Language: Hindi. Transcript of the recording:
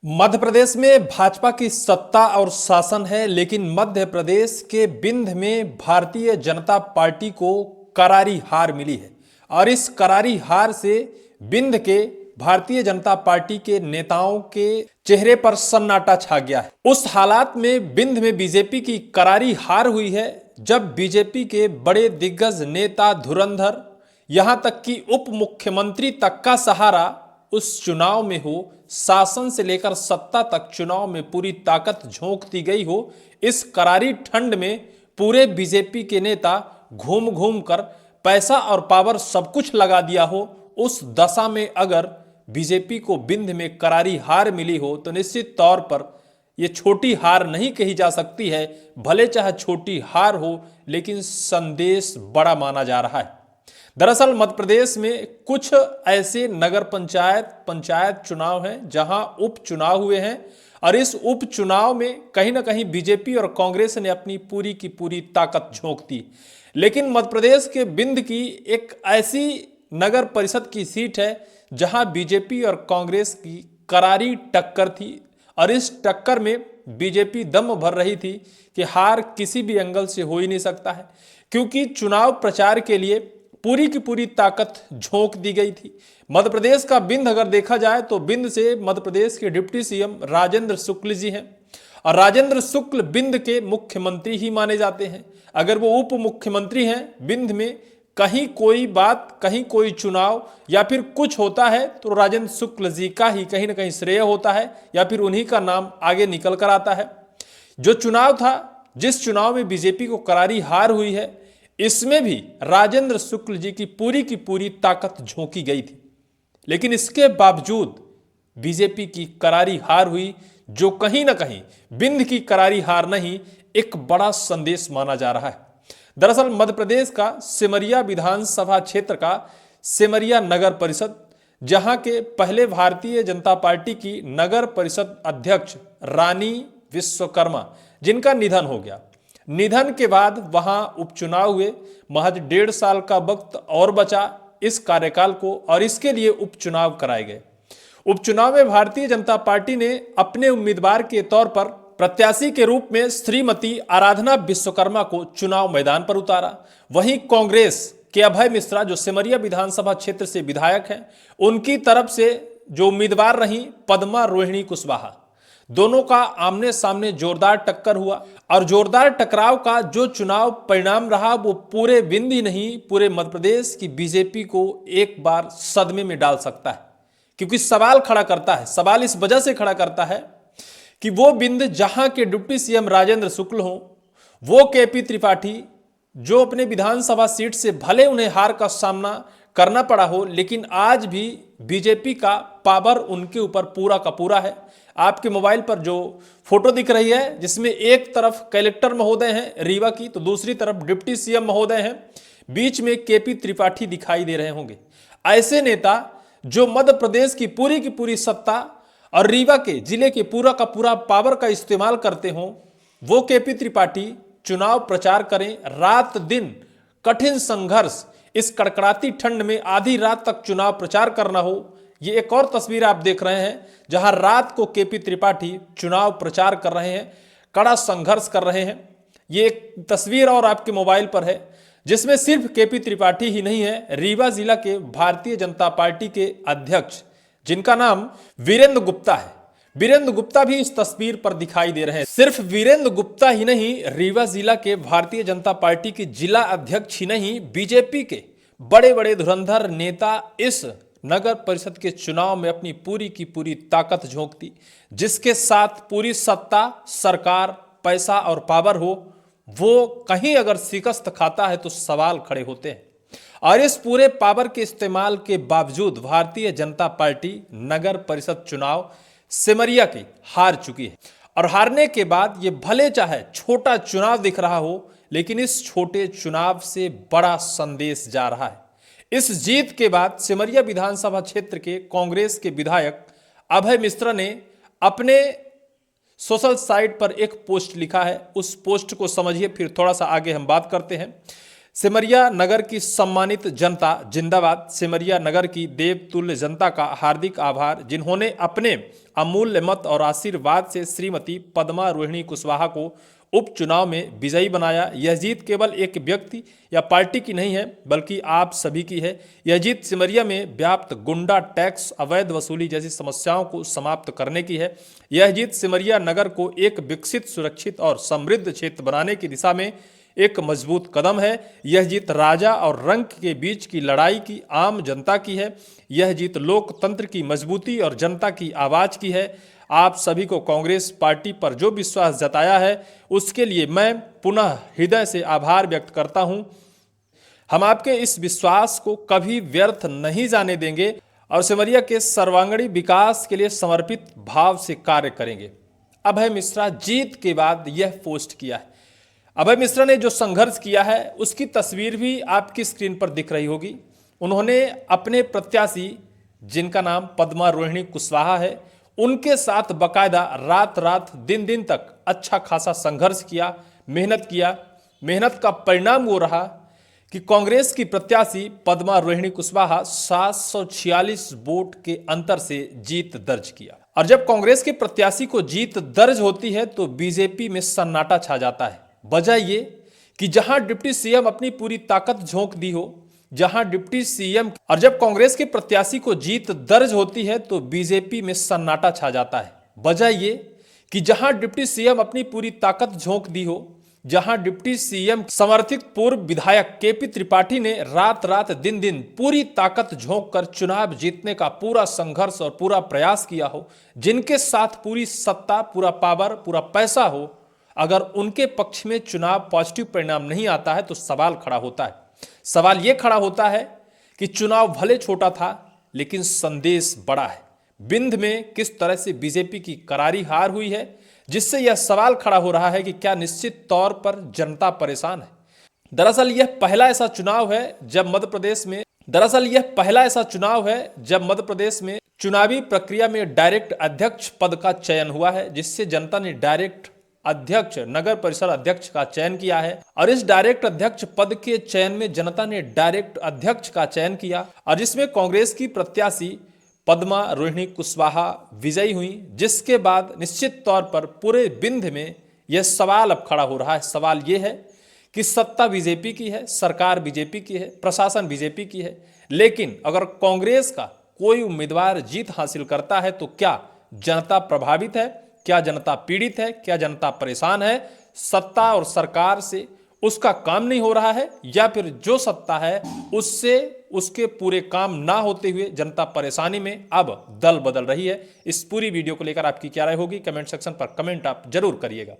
मध्य प्रदेश में भाजपा की सत्ता और शासन है, लेकिन मध्य प्रदेश के बिंद में भारतीय जनता पार्टी को करारी हार मिली है। और इस करारी हार से बिंद के भारतीय जनता पार्टी के नेताओं के चेहरे पर सन्नाटा छा गया है। उस हालात में बिंद में बीजेपी की करारी हार हुई है, जब बीजेपी के बड़े दिग्गज नेता धुरंधर, यहां तक कि उप मुख्यमंत्री तक का सहारा उस चुनाव में हो, शासन से लेकर सत्ता तक चुनाव में पूरी ताकत झोंक दी गई हो। इस करारी ठंड में पूरे बीजेपी के नेता घूम घूम कर पैसा और पावर सब कुछ लगा दिया हो। उस दशा में अगर बीजेपी को बिंद में करारी हार मिली हो तो निश्चित तौर पर यह छोटी हार नहीं कही जा सकती है। भले चाहे छोटी हार हो, लेकिन संदेश बड़ा माना जा रहा है। दरअसल मध्य प्रदेश में कुछ ऐसे नगर पंचायत चुनाव हैं जहां उपचुनाव हुए हैं, और इस उपचुनाव में कहीं ना कहीं बीजेपी और कांग्रेस ने अपनी पूरी की पूरी ताकत झोंक दी। लेकिन मध्य प्रदेश के बिंद की एक ऐसी नगर परिषद की सीट है जहां बीजेपी और कांग्रेस की करारी टक्कर थी, और इस टक्कर में बीजेपी दम भर रही थी कि हार किसी भी एंगल से हो ही नहीं सकता है, क्योंकि चुनाव प्रचार के लिए पूरी की पूरी ताकत झोंक दी गई थी। मध्य प्रदेश का बिंद अगर देखा जाए तो बिंद से मध्य प्रदेश के डिप्टी सीएम राजेंद्र शुक्ल जी हैं, और राजेंद्र शुक्ल बिंद के मुख्यमंत्री ही माने जाते हैं। अगर वो उप मुख्यमंत्री हैं बिंद में, कहीं कोई बात, कहीं कोई चुनाव या फिर कुछ होता है तो राजेंद्र शुक्ल जी का ही कहीं ना कहीं श्रेय होता है, या फिर उन्हीं का नाम आगे निकल कर आता है। जो चुनाव था, जिस चुनाव में बीजेपी को करारी हार हुई है, इसमें भी राजेंद्र शुक्ल जी की पूरी ताकत झोंकी गई थी। लेकिन इसके बावजूद बीजेपी की करारी हार हुई, जो कहीं ना कहीं बिंद की करारी हार नहीं, एक बड़ा संदेश माना जा रहा है। दरअसल मध्य प्रदेश का सिमरिया विधानसभा क्षेत्र का सिमरिया नगर परिषद, जहां के पहले भारतीय जनता पार्टी की नगर परिषद अध्यक्ष रानी विश्वकर्मा, जिनका निधन हो गया, निधन के बाद वहां उपचुनाव हुए। महज 1.5 साल का वक्त और बचा इस कार्यकाल को, और इसके लिए उपचुनाव कराए गए। उपचुनाव में भारतीय जनता पार्टी ने अपने उम्मीदवार के तौर पर प्रत्याशी के रूप में श्रीमती आराधना विश्वकर्मा को चुनाव मैदान पर उतारा। वहीं कांग्रेस के अभय मिश्रा, जो सिमरिया विधानसभा क्षेत्र से विधायक हैं, उनकी तरफ से जो उम्मीदवार रही पद्मा रोहिणी कुशवाहा, दोनों का आमने सामने जोरदार टक्कर हुआ। और जोरदार टकराव का जो चुनाव परिणाम रहा, वो पूरे बिंद ही नहीं, पूरे मध्य प्रदेश की बीजेपी को एक बार सदमे में डाल सकता है। क्योंकि सवाल खड़ा करता है, सवाल इस वजह से खड़ा करता है कि वो बिंद जहां के डिप्टी सीएम राजेंद्र शुक्ल हो, वो केपी त्रिपाठी, जो अपने विधानसभा सीट से भले उन्हें हार का सामना करना पड़ा हो, लेकिन आज भी बीजेपी का पावर उनके ऊपर पूरा का पूरा है। आपके मोबाइल पर जो फोटो दिख रही है, जिसमें एक तरफ कलेक्टर महोदय हैं रीवा की, तो दूसरी तरफ डिप्टी सीएम महोदय हैं, बीच में केपी त्रिपाठी दिखाई दे रहे होंगे। ऐसे नेता जो मध्य प्रदेश की पूरी सत्ता और रीवा के जिले के पूरा का पूरा पावर का इस्तेमाल करते हों, वो केपी त्रिपाठी चुनाव प्रचार करें, रात दिन कठिन संघर्ष, इस कड़कड़ाती ठंड में आधी रात तक चुनाव प्रचार करना हो। ये एक और तस्वीर आप देख रहे हैं जहां रात को केपी त्रिपाठी चुनाव प्रचार कर रहे हैं, कड़ा संघर्ष कर रहे हैं। ये एक तस्वीर और आपके मोबाइल पर है, जिसमें सिर्फ केपी त्रिपाठी ही नहीं है, रीवा जिला के भारतीय जनता पार्टी के अध्यक्ष, जिनका नाम वीरेंद्र गुप्ता है, वीरेंद्र गुप्ता भी इस तस्वीर पर दिखाई दे रहे हैं। सिर्फ वीरेंद्र गुप्ता ही नहीं, रीवा जिला के भारतीय जनता पार्टी के जिला अध्यक्ष ही नहीं, बीजेपी के बड़े बड़े धुरंधर नेता इस नगर परिषद के चुनाव में अपनी पूरी की पूरी ताकत झोंक दी। जिसके साथ पूरी सत्ता, सरकार, पैसा और पावर हो, वो कहीं अगर शिकस्त खाता है तो सवाल खड़े होते हैं। और इस पूरे पावर के इस्तेमाल के बावजूद भारतीय जनता पार्टी नगर परिषद चुनाव सिमरिया की हार चुकी है। और हारने के बाद ये भले चाहे छोटा चुनाव दिख रहा हो, लेकिन इस छोटे चुनाव से बड़ा संदेश जा रहा है। इस जीत के बाद सिमरिया विधानसभा क्षेत्र के कांग्रेस के विधायक अभय मिश्रा ने अपने सोशल साइट पर एक पोस्ट लिखा है। उस पोस्ट को समझिए, फिर थोड़ा सा आगे हम बात करते हैं। सिमरिया नगर की सम्मानित जनता जिंदाबाद। सिमरिया नगर की देवतुल्य जनता का हार्दिक आभार, जिन्होंने अपने अमूल्य मत और आशीर्वाद से श्रीमती पद्मा रोहिणी कुशवाहा को उपचुनाव में विजयी बनाया। यह जीत केवल एक व्यक्ति या पार्टी की नहीं है, बल्कि आप सभी की है। यह जीत सिमरिया में व्याप्त गुंडा टैक्स, अवैध वसूली जैसी समस्याओं को समाप्त करने की है। यह जीत सिमरिया नगर को एक विकसित, सुरक्षित और समृद्ध क्षेत्र बनाने की दिशा में एक मजबूत कदम है। यह जीत राजा और रंक के बीच की लड़ाई की आम जनता की है। यह जीत लोकतंत्र की मजबूती और जनता की आवाज की है। आप सभी को कांग्रेस पार्टी पर जो विश्वास जताया है उसके लिए मैं पुनः हृदय से आभार व्यक्त करता हूं। हम आपके इस विश्वास को कभी व्यर्थ नहीं जाने देंगे और सिमरिया के सर्वांगीण विकास के लिए समर्पित भाव से कार्य करेंगे। अभय मिश्रा जीत के बाद यह पोस्ट किया है। अभय मिश्रा ने जो संघर्ष किया है उसकी तस्वीर भी आपकी स्क्रीन पर दिख रही होगी। उन्होंने अपने प्रत्याशी, जिनका नाम पद्मा रोहिणी कुशवाहा है, उनके साथ बकायदा रात रात दिन दिन तक अच्छा खासा संघर्ष किया, मेहनत किया। मेहनत का परिणाम वो रहा कि कांग्रेस की प्रत्याशी पद्मा रोहिणी कुशवाहा 746 वोट के अंतर से जीत दर्ज किया। और जब कांग्रेस के प्रत्याशी को जीत दर्ज होती है तो बीजेपी में सन्नाटा छा जाता है। वजह ये कि जहां डिप्टी सीएम अपनी पूरी ताकत झोंक दी हो, जहां डिप्टी सीएम और जब कांग्रेस के प्रत्याशी को जीत दर्ज होती है तो बीजेपी में सन्नाटा छा जाता है। वजह ये कि जहां डिप्टी सीएम अपनी पूरी ताकत झोंक दी हो, जहां डिप्टी सीएम समर्थित पूर्व विधायक केपी त्रिपाठी ने रात रात दिन दिन पूरी ताकत झोंक कर चुनाव जीतने का पूरा संघर्ष और पूरा प्रयास किया हो, जिनके साथ पूरी सत्ता, पूरा पावर, पूरा पैसा हो, अगर उनके पक्ष में चुनाव पॉजिटिव परिणाम नहीं आता है तो सवाल खड़ा होता है। सवाल यह खड़ा होता है कि चुनाव भले छोटा था लेकिन संदेश बड़ा है। बिंद में किस तरह से बीजेपी की करारी हार हुई है, जिससे यह सवाल खड़ा हो रहा है कि क्या निश्चित तौर पर जनता परेशान है। दरअसल यह पहला ऐसा चुनाव है जब मध्य प्रदेश में चुनावी प्रक्रिया में डायरेक्ट अध्यक्ष पद का चयन हुआ है, जिससे जनता ने डायरेक्ट अध्यक्ष, नगर परिषद अध्यक्ष का चयन किया है। और इस डायरेक्ट अध्यक्ष पद के चयन में जनता ने डायरेक्ट अध्यक्ष का चयन किया और जिसमें कांग्रेस की प्रत्याशी पद्मा रोहिणी कुशवाहा विजयी हुई, जिसके बाद निश्चित तौर पर पूरे बिंद में यह सवाल अब खड़ा हो रहा है। सवाल यह है कि सत्ता बीजेपी की है, सरकार बीजेपी की है, प्रशासन बीजेपी की है, लेकिन अगर कांग्रेस का कोई उम्मीदवार जीत हासिल करता है तो क्या जनता प्रभावित है, क्या जनता पीड़ित है, क्या जनता परेशान है? सत्ता और सरकार से उसका काम नहीं हो रहा है, या फिर जो सत्ता है उससे उसके पूरे काम ना होते हुए जनता परेशानी में अब दल बदल रही है? इस पूरी वीडियो को लेकर आपकी क्या राय होगी, कमेंट सेक्शन पर कमेंट आप जरूर करिएगा।